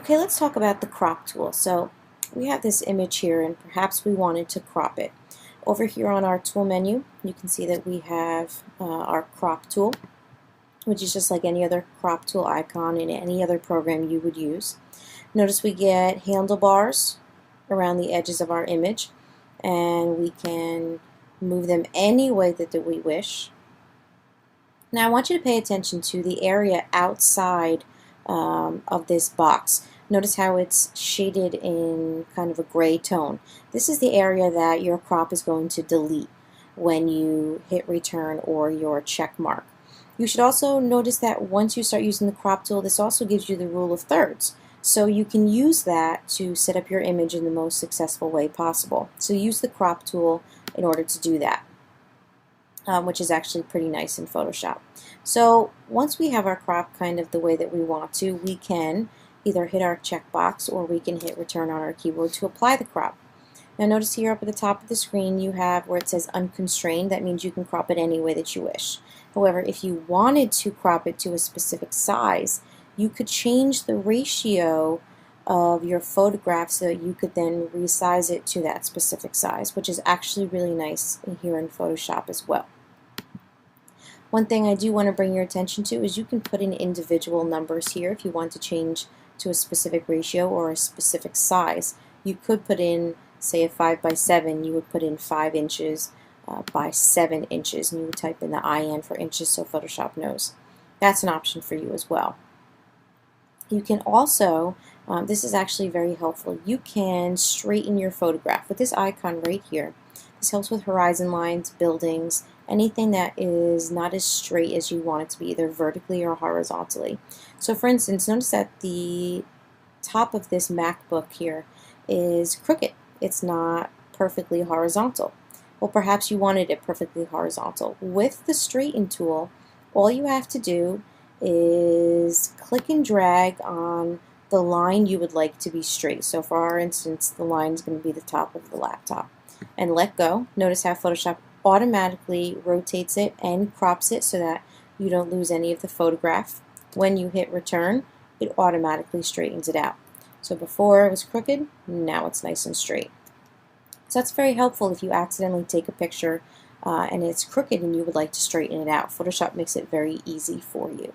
Okay, let's talk about the crop tool. So we have this image here and perhaps we wanted to crop it. Over here on our tool menu, you can see that we have our crop tool, which is just like any other crop tool icon in any other program you would use. Notice we get handlebars around the edges of our image, and we can move them any way that we wish. Now I want you to pay attention to the area outside of this box. Notice how it's shaded in kind of a gray tone. This is the area that your crop is going to delete when you hit return or your check mark. You should also notice that once you start using the crop tool, this also gives you the rule of thirds. So you can use that to set up your image in the most successful way possible. So use the crop tool in order to do that. Which is actually pretty nice in Photoshop. So once we have our crop kind of the way that we want to, we can either hit our checkbox or we can hit return on our keyboard to apply the crop. Now notice here up at the top of the screen you have where it says unconstrained. That means you can crop it any way that you wish. However, if you wanted to crop it to a specific size, you could change the ratio of your photograph so that you could then resize it to that specific size, which is actually really nice here in Photoshop as well. One thing I do want to bring your attention to is you can put in individual numbers here if you want to change to a specific ratio or a specific size. You could put in, say, a 5 by 7, you would put in 5 inches by 7 inches, and you would type in the IN for inches so Photoshop knows. That's an option for you as well. You can also, this is actually very helpful, you can straighten your photograph with this icon right here. This helps with horizon lines, buildings, anything that is not as straight as you want it to be, either vertically or horizontally. So for instance, notice that the top of this MacBook here is crooked. It's not perfectly horizontal. Well, perhaps you wanted it perfectly horizontal. With the straighten tool, all you have to do is click and drag on the line you would like to be straight. So for our instance, the line is going to be the top of the laptop. And let go. Notice how Photoshop automatically rotates it and crops it so that you don't lose any of the photograph. When you hit return, it automatically straightens it out. So before it was crooked, now it's nice and straight. So that's very helpful if you accidentally take a picture and it's crooked and you would like to straighten it out. Photoshop makes it very easy for you.